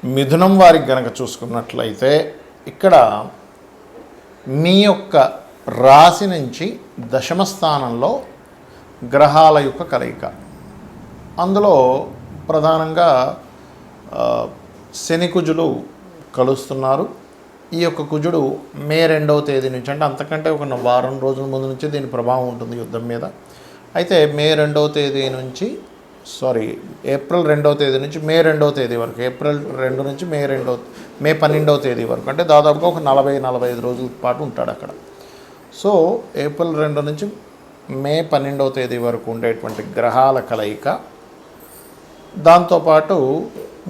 మిథునం వారికి గనక చూసుకున్నట్లయితే ఇక్కడ మీ యొక్క రాశి నుంచి దశమ స్థానంలో గ్రహాల యొక్క కలయిక. అందులో ప్రధానంగా శని కుజులు కలుస్తున్నారు. ఈ యొక్క కుజుడు మే 2వ తేదీ నుంచి, అంటే అంతకంటే ఒక వారం రోజుల ముందు నుంచి దీని ప్రభావం ఉంటుంది యుద్ధం మీద. అయితే ఏప్రిల్ 2వ తేదీ నుంచి మే 2వ తేదీ వరకు, ఏప్రిల్ 2 నుంచి మే 12వ తేదీ వరకు, అంటే దాదాపుగా ఒక 40-45 రోజుల పాటు ఉంటాడు అక్కడ. సో ఏప్రిల్ 2 నుంచి మే 12వ తేదీ వరకు ఉండేటువంటి గ్రహాల కలయిక. దాంతోపాటు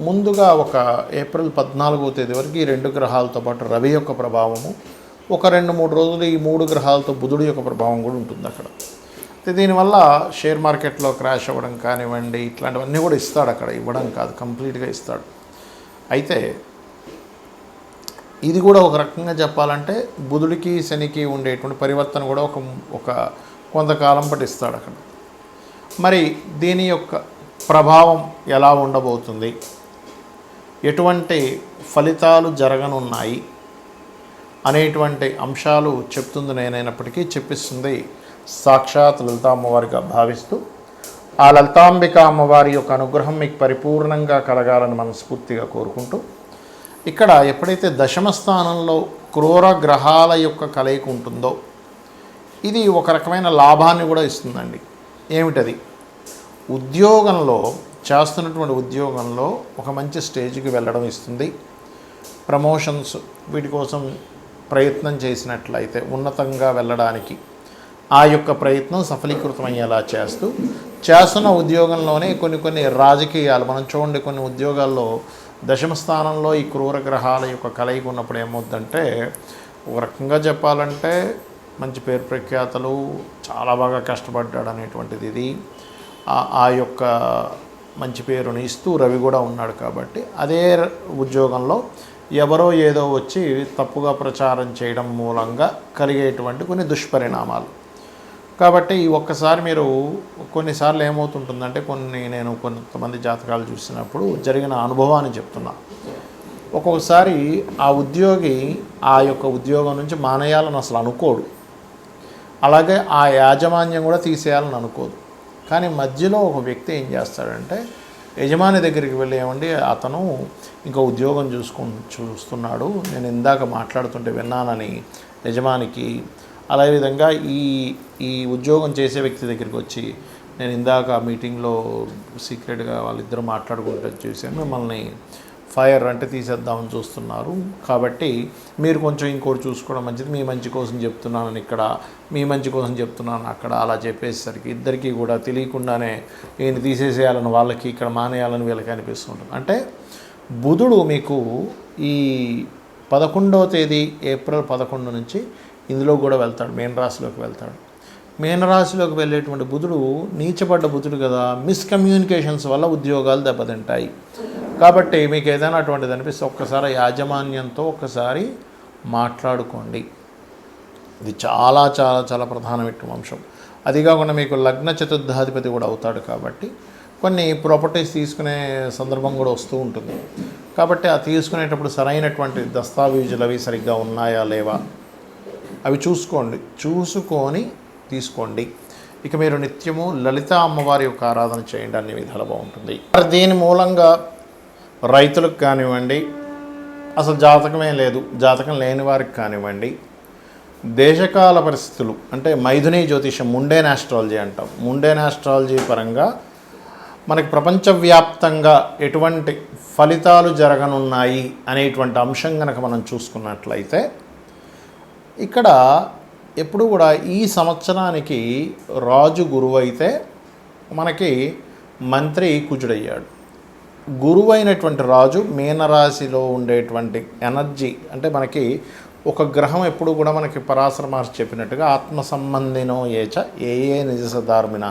ముందుగా ఒక ఏప్రిల్ 14వ తేదీ వరకు ఈ 2 గ్రహాలతో పాటు రవి యొక్క ప్రభావము, ఒక 2-3 రోజులు ఈ 3 గ్రహాలతో బుధుడు యొక్క ప్రభావం కూడా ఉంటుంది అక్కడ. దీనివల్ల షేర్ మార్కెట్లో క్రాష్ అవ్వడం కానివ్వండి, ఇట్లాంటివన్నీ కూడా ఇస్తాడు అక్కడ. ఇవ్వడం కాదు, కంప్లీట్గా ఇస్తాడు. అయితే ఇది కూడా ఒక రకంగా చెప్పాలంటే బుధుడికి శనికి ఉండేటువంటి పరివర్తన కూడా ఒక కొంతకాలం పట్టిస్తాడు అక్కడ. మరి దీని యొక్క ప్రభావం ఎలా ఉండబోతుంది, ఎటువంటి ఫలితాలు జరగనున్నాయి అనేటువంటి అంశాలు చెప్తుంది నేనైనప్పటికీ చెప్పిస్తుంది సాక్షాత్ లలితా అమ్మవారిగా భావిస్తూ, ఆ లలితాంబిక అమ్మవారి యొక్క అనుగ్రహం మీకు పరిపూర్ణంగా కలగాలని మనస్ఫూర్తిగా కోరుకుంటూ, ఇక్కడ ఎప్పుడైతే దశమ స్థానంలో క్రూర గ్రహాల యొక్క కలయిక ఉంటుందో ఇది ఒక రకమైన లాభాన్ని కూడా ఇస్తుందండి. ఏమిటది? ఉద్యోగంలో చేస్తున్నటువంటి ఉద్యోగంలో ఒక మంచి స్టేజ్కి వెళ్ళడం ఇస్తుంది. ప్రమోషన్స్ వీటి కోసం ప్రయత్నం చేసినట్లయితే ఉన్నతంగా వెళ్ళడానికి ఆ యొక్క ప్రయత్నం సఫలీకృతమయ్యేలా చేస్తున్న ఉద్యోగంలోనే కొన్ని రాజకీయాలు మనం చూడండి. కొన్ని ఉద్యోగాల్లో దశమ స్థానంలో ఈ క్రూర గ్రహాల యొక్క కలయిక ఉన్నప్పుడు ఏమవుతుందంటే, ఒక రకంగా చెప్పాలంటే మంచి పేరు ప్రఖ్యాతలు, చాలా బాగా కష్టపడ్డాడు అనేటువంటిది ఇది ఆ యొక్క మంచి పేరుని ఇస్తూ రవి కూడా ఉన్నాడు కాబట్టి, అదే ఉద్యోగంలో ఎవరో ఏదో వచ్చి తప్పుగా ప్రచారం చేయడం మూలంగా కలిగేటువంటి కొన్ని దుష్పరిణామాలు. కాబట్టి ఒక్కసారి మీరు కొన్నిసార్లు ఏమవుతుంటుందంటే, నేను కొంతమంది జాతకాలు చూసినప్పుడు జరిగిన అనుభవాన్ని చెప్తున్నా. ఒక్కొక్కసారి ఆ ఉద్యోగి ఆ యొక్క ఉద్యోగం నుంచి మానేయాలని అసలు అనుకోడు, అలాగే ఆ యాజమాన్యం కూడా తీసేయాలని అనుకోదు. కానీ మధ్యలో ఒక వ్యక్తి ఏం చేస్తాడంటే, యజమాని దగ్గరికి వెళ్ళి, ఏమండి అతను ఇంకా ఉద్యోగం చూస్తున్నాడు, నేను ఇందాక మాట్లాడుతుంటే విన్నానని యజమానికి, అదేవిధంగా ఈ ఉద్యోగం చేసే వ్యక్తి దగ్గరికి వచ్చి, నేను ఇందాక మీటింగ్లో సీక్రెట్గా వాళ్ళిద్దరూ మాట్లాడుకుంటూ చూశాను, మిమ్మల్ని ఫైర్ అంటే తీసేద్దామని చూస్తున్నారు, కాబట్టి మీరు కొంచెం ఇంకోటి చూసుకోవడం మంచిది, మీ మంచి కోసం చెప్తున్నానని ఇక్కడ, మీ మంచి కోసం చెప్తున్నాను అక్కడ, అలా చెప్పేసరికి ఇద్దరికీ కూడా తెలియకుండానే ఈయన తీసేసేయాలని వాళ్ళకి, ఇక్కడ మానేయాలని వీళ్ళకి అనిపిస్తుంటుంది. అంటే బుధుడు మీకు ఈ 11వ తేదీ ఏప్రిల్ 11 నుంచి ఇందులో కూడా వెళ్తాడు, మీనరాశిలోకి వెళ్తాడు. మీనరాశిలోకి వెళ్ళేటువంటి బుధుడు నీచపడ్డ బుధుడు కదా, మిస్కమ్యూనికేషన్స్ వల్ల ఉద్యోగాలు దెబ్బతింటాయి. కాబట్టి మీకు ఏదైనా అటువంటిది అనిపిస్తే ఒక్కసారి యాజమాన్యంతో ఒక్కసారి మాట్లాడుకోండి. ఇది చాలా చాలా చాలా ప్రధానమైన అంశం. అది కాకుండా మీకు లగ్న చతుర్థాధిపతి కూడా అవుతాడు కాబట్టి కొన్ని ప్రాపర్టీస్ తీసుకునే సందర్భం కూడా వస్తూ ఉంటుంది. కాబట్టి ఆ తీసుకునేటప్పుడు సరైనటువంటి దస్తావేజులు అవి సరిగ్గా ఉన్నాయా లేవా అవి చూసుకొని తీసుకోండి. ఇక మీరు నిత్యము లలిత అమ్మవారి యొక్క ఆరాధన చేయండి, అన్ని విధాలు బాగుంటుంది. దీని మూలంగా రైతులకు కానివ్వండి, అసలు జాతకమే లేదు, జాతకం లేని వారికి కానివ్వండి, దేశకాల పరిస్థితులు అంటే మైథుని జ్యోతిషం, ముండేన్ ఆస్ట్రాలజీ అంటాం, ముండేన్ ఆస్ట్రాలజీ పరంగా మనకి ప్రపంచవ్యాప్తంగా ఎటువంటి ఫలితాలు జరగనున్నాయి అనేటువంటి అంశం కనుక మనం చూసుకున్నట్లయితే, ఇక్కడ ఎప్పుడు కూడా ఈ సంవత్సరానికి రాజు గురువు అయితే మనకి మంత్రి కుజుడయ్యాడు. గురువైనటువంటి రాజు మీనరాశిలో ఉండేటువంటి ఎనర్జీ, అంటే మనకి ఒక గ్రహం ఎప్పుడు కూడా మనకి పరాశర మహర్షి చెప్పినట్టుగా ఆత్మ సంబంధినో ఏచ ఏ నిజసధార్మిన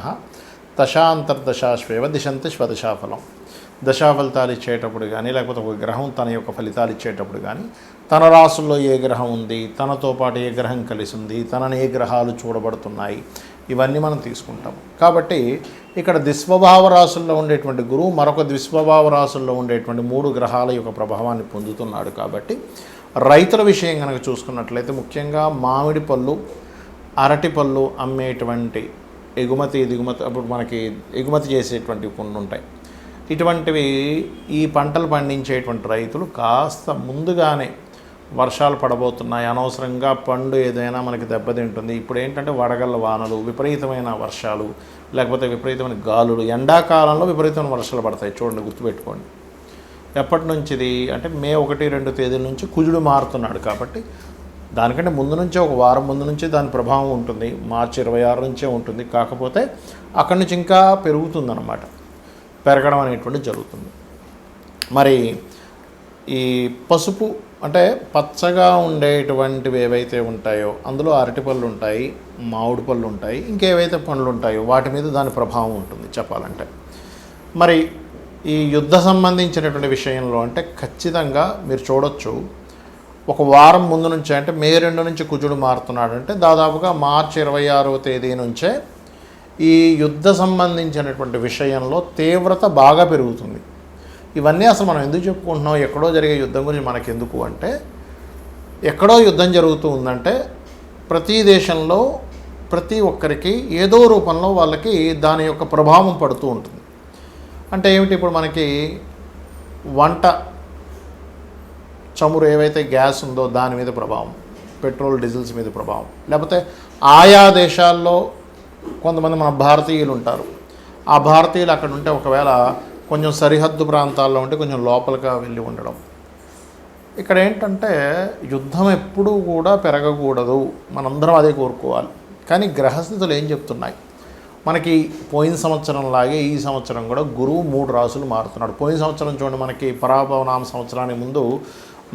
దశాంతర్దశాశ్వేవ దిశంతి స్వదశాఫలం. దశాఫలితాలు ఇచ్చేటప్పుడు కానీ, లేకపోతే ఒక గ్రహం తన యొక్క ఫలితాలు ఇచ్చేటప్పుడు కానీ, తన రాసుల్లో ఏ గ్రహం ఉంది, తనతో పాటు ఏ గ్రహం కలిసి ఉంది, తనని ఏ గ్రహాలు చూడబడుతున్నాయి, ఇవన్నీ మనం తీసుకుంటాం. కాబట్టి ఇక్కడ ద్విస్వభావ రాశుల్లో ఉండేటువంటి గురువు మరొక ద్విస్వభావ రాశుల్లో ఉండేటువంటి 3 గ్రహాల యొక్క ప్రభావాన్ని పొందుతున్నాడు. కాబట్టి రైతుల విషయం కనుక చూసుకున్నట్లయితే ముఖ్యంగా మామిడి పళ్ళు, అరటి పళ్ళు అమ్మేటువంటి ఎగుమతి దిగుమతి, అప్పుడు మనకి ఎగుమతి చేసేటువంటివి కొన్ని ఉంటాయి. ఇటువంటివి ఈ పంటలు పండించేటువంటి రైతులు కాస్త ముందుగానే వర్షాలు పడబోతున్నాయి, అనవసరంగా పండు ఏదైనా మనకి దెబ్బతింటుంది. ఇప్పుడు ఏంటంటే వడగళ్ళ వానలు, విపరీతమైన వర్షాలు, లేకపోతే విపరీతమైన గాలులు, ఎండాకాలంలో విపరీతమైన వర్షాలు పడతాయి. చూడండి, గుర్తుపెట్టుకోండి. ఎప్పటి నుంచి ఇది అంటే మే 1-2 తేదీల నుంచి కుజుడు మారుతున్నాడు. కాబట్టి దానికంటే ముందు నుంచే, ఒక వారం ముందు నుంచే దాని ప్రభావం ఉంటుంది. మార్చి 26 నుంచే ఉంటుంది. కాకపోతే అక్కడి నుంచి ఇంకా పెరుగుతుందన్నమాట, పెరగడం అనేటువంటి జరుగుతుంది. మరి ఈ పసుపు అంటే పచ్చగా ఉండేటువంటివి ఏవైతే ఉంటాయో అందులో అరటిపళ్ళు ఉంటాయి, మామిడి పళ్ళు ఉంటాయి, ఇంకేవైతే పండ్లు ఉంటాయో వాటి మీద దాని ప్రభావం ఉంటుంది చెప్పాలంటే. మరి ఈ యుద్ధ సంబంధించినటువంటి విషయంలో అంటే ఖచ్చితంగా మీరు చూడొచ్చు, ఒక వారం ముందు నుంచే అంటే మే 2 నుంచి కుజుడు మారుతున్నాడు. అంటే దాదాపుగా మార్చి 26వ తేదీ నుంచే ఈ యుద్ధ సంబంధించినటువంటి విషయంలో తీవ్రత బాగా పెరుగుతుంది. ఇవన్నీ అసలు మనం ఎందుకు చెప్పుకుంటున్నాం? ఎక్కడో జరిగే యుద్ధం గురించి మనకెందుకు అంటే, ఎక్కడో యుద్ధం జరుగుతూ ఉందంటే ప్రతి దేశంలో ప్రతి ఒక్కరికి ఏదో రూపంలో వాళ్ళకి దాని యొక్క ప్రభావం పడుతూ ఉంటుంది. అంటే ఏమిటి, ఇప్పుడు మనకి వంట చమురు ఏవైతే గ్యాస్ ఉందో దాని మీద ప్రభావం, పెట్రోల్ డీజిల్స్ మీద ప్రభావం, లేకపోతే ఆయా దేశాల్లో కొంతమంది మన భారతీయులు ఉంటారు. ఆ భారతీయులు అక్కడ ఉంటే ఒకవేళ కొంచెం సరిహద్దు ప్రాంతాల్లో ఉంటే కొంచెం లోపలిగా వెళ్ళి ఉండడం. ఇక్కడ ఏంటంటే యుద్ధం ఎప్పుడూ కూడా పెరగకూడదు, మనందరం అదే కోరుకోవాలి. కానీ గ్రహస్థితులు ఏం చెప్తున్నాయి మనకి? పోయిన సంవత్సరం లాగే ఈ సంవత్సరం కూడా గురువు 3 రాసులు మారుతున్నాడు. పోయిన సంవత్సరం చూడండి, మనకి పరాభవనామ సంవత్సరానికి ముందు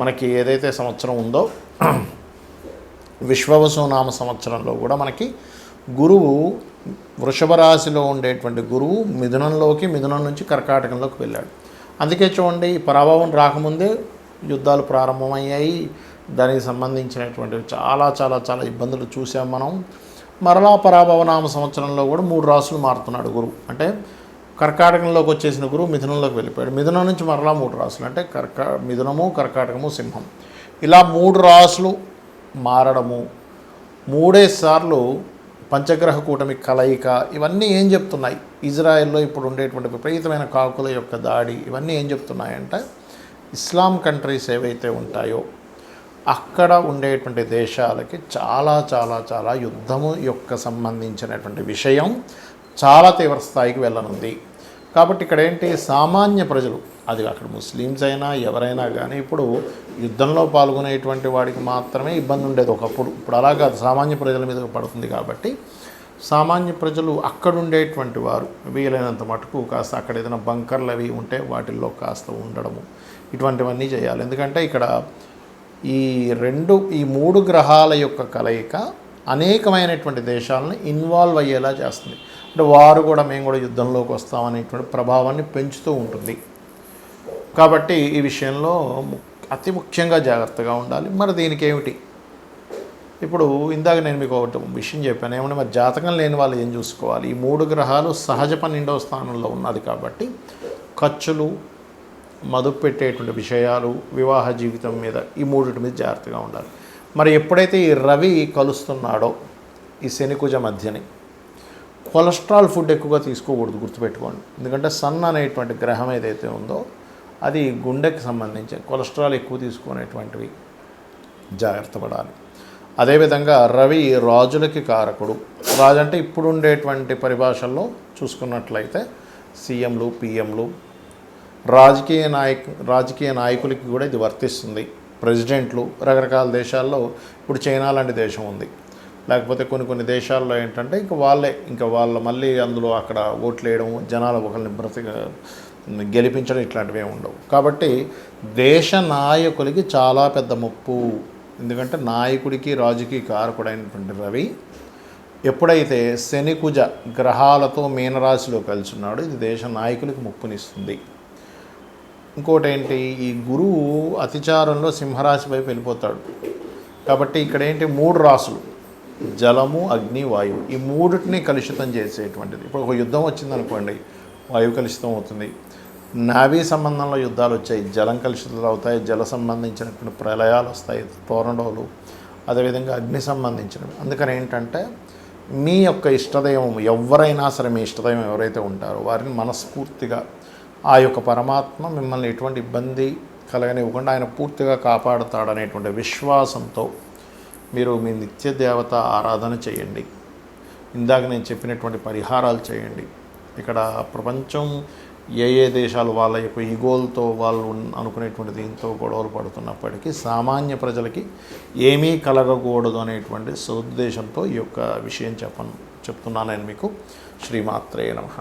మనకి ఏదైతే సంవత్సరం ఉందో విశ్వవసునామ సంవత్సరంలో కూడా మనకి గురువు వృషభ రాశిలో ఉండేటువంటి గురువు మిథునం నుంచి కర్కాటకంలోకి వెళ్ళాడు. అందుకే చూడండి, పరాభవం రాకముందే యుద్ధాలు ప్రారంభమయ్యాయి. దానికి సంబంధించినటువంటి చాలా చాలా చాలా ఇబ్బందులు చూసాం మనం. మరలా పరాభవనామ సంవత్సరంలో కూడా 3 రాసులు మారుతున్నాడు గురువు. అంటే కర్కాటకంలోకి వచ్చేసిన గురువు మిథునంలోకి వెళ్ళిపోయాడు. మిథునం నుంచి మరలా 3 రాసులు, అంటే మిథునము, కర్కాటకము, సింహం, ఇలా 3 రాసులు మారడము, 3 సార్లు పంచగ్రహ కూటమి కలయిక, ఇవన్నీ ఏం చెప్తున్నాయి? ఇజ్రాయెల్లో ఇప్పుడు ఉండేటువంటి విపరీతమైన కాకుల యొక్క దాడి, ఇవన్నీ ఏం చెప్తున్నాయంటే ఇస్లాం కంట్రీస్ ఏవైతే ఉంటాయో అక్కడ ఉండేటువంటి దేశాలకి చాలా చాలా చాలా యుద్ధము యొక్క సంబంధించినటువంటి విషయం చాలా తీవ్ర స్థాయికి వెళ్ళనుంది. కాబట్టి ఇక్కడ ఏంటి, సామాన్య ప్రజలు, అది అక్కడ ముస్లిమ్స్ అయినా ఎవరైనా కానీ ఇప్పుడు యుద్ధంలో పాల్గొనేటువంటి వాడికి మాత్రమే ఇబ్బంది ఉండేది ఒకప్పుడు. ఇప్పుడు అలా కాదు, సామాన్య ప్రజల మీద పడుతుంది. కాబట్టి సామాన్య ప్రజలు అక్కడ ఉండేటువంటి వారు వీలైనంత మటుకు కాస్త అక్కడ ఏదైనా బంకర్లు అవి ఉంటే వాటిల్లో కాస్త ఉండడము, ఇటువంటివన్నీ చేయాలి. ఎందుకంటే ఇక్కడ ఈ 3 గ్రహాల యొక్క కలయిక అనేకమైనటువంటి దేశాలను ఇన్వాల్వ్ అయ్యేలా చేస్తుంది. అంటే వారు కూడా మేము కూడా యుద్ధంలోకి వస్తామనేటువంటి ప్రభావాన్ని పెంచుతూ ఉంటుంది. కాబట్టి ఈ విషయంలో అతి ముఖ్యంగా జాగ్రత్తగా ఉండాలి. మరి దీనికి ఏమిటి? ఇప్పుడు ఇందాక నేను మీకు ఒకటి విషయం చెప్పాను, ఏమన్నా మరి జాతకం లేని వాళ్ళు ఏం చూసుకోవాలి? ఈ 3 గ్రహాలు సహజ 12వ స్థానంలో ఉన్నది కాబట్టి ఖర్చులు, మదుపు పెట్టేటువంటి విషయాలు, వివాహ జీవితం మీద ఈ 3 మీద జాగ్రత్తగా ఉండాలి. మరి ఎప్పుడైతే ఈ రవి కలుస్తున్నాడో ఈ శనికుజ మధ్యని, కొలెస్ట్రాల్ ఫుడ్ ఎక్కువగా తీసుకోకూడదు, గుర్తుపెట్టుకోండి. ఎందుకంటే సన్ అనేటువంటి గ్రహం ఏదైతే ఉందో అది గుండెకి సంబంధించి కొలెస్ట్రాల్ ఎక్కువ తీసుకునేటువంటివి, జాగ్రత్త పడాలి. అదేవిధంగా రవి రాజులకి కారకుడు. రాజు అంటే ఇప్పుడు ఉండేటువంటి పరిభాషల్లో చూసుకున్నట్లయితే సీఎంలు, పిఎంలు, రాజకీయ నాయకులకి కూడా ఇది వర్తిస్తుంది. ప్రెసిడెంట్లు, రకరకాల దేశాల్లో ఇప్పుడు చైనా లాంటి దేశం ఉంది, లేకపోతే కొన్ని దేశాల్లో ఏంటంటే ఇంకా వాళ్ళ మళ్ళీ అందులో అక్కడ ఓట్లు వేయడం, జనాలు ఒకరిని గెలిపించడం, ఇట్లాంటివి ఏమి ఉండవు. కాబట్టి దేశ నాయకులకి చాలా పెద్ద ముప్పు. ఎందుకంటే నాయకుడికి రాజుకి కారకుడైనటువంటి రవి ఎప్పుడైతే శనికుజ గ్రహాలతో మీనరాశిలో కలిసి ఉన్నాడో ఇది దేశ నాయకులకి ముప్పునిస్తుంది. ఇంకోటి ఏంటి, ఈ గురువు అతిచారంలో సింహరాశి వైపు వెళ్ళిపోతాడు. కాబట్టి ఇక్కడ ఏంటి, 3 రాసులు జలము, అగ్ని, వాయువు ఈ మూడిటిని కలుషితం చేసేటువంటిది. ఇప్పుడు ఒక యుద్ధం వచ్చిందనుకోండి, వాయువు కలుషితం అవుతుంది. నావీ సంబంధంలో యుద్ధాలు వచ్చాయి, జలం కలుషితాలు అవుతాయి, జల సంబంధించినటువంటి ప్రళయాలు వస్తాయి, టోర్నడోలు, అదేవిధంగా అగ్ని సంబంధించినవి. అందుకని ఏంటంటే మీ యొక్క ఇష్టదైవం ఎవరైనా సరే, మీ ఇష్టదైవం ఎవరైతే ఉంటారో వారిని మనస్ఫూర్తిగా ఆ యొక్క పరమాత్మ మిమ్మల్ని ఎటువంటి ఇబ్బంది కలగనివ్వకుండా ఆయన పూర్తిగా కాపాడుతాడనేటువంటి విశ్వాసంతో మీరు మీ నిత్య దేవత ఆరాధన చేయండి. ఇందాక నేను చెప్పినటువంటి పరిహారాలు చేయండి. ఇక్కడ ప్రపంచం ఏ దేశాలు వాళ్ళ యొక్క ఈగోలతో వాళ్ళు అనుకునేటువంటి దీంతో గొడవలు పడుతున్నప్పటికీ సామాన్య ప్రజలకి ఏమీ కలగకూడదు అనేటువంటి సదుద్దేశంతో ఈ యొక్క విషయం చెప్తున్నాను నేను మీకు. శ్రీమాత్రే నమః.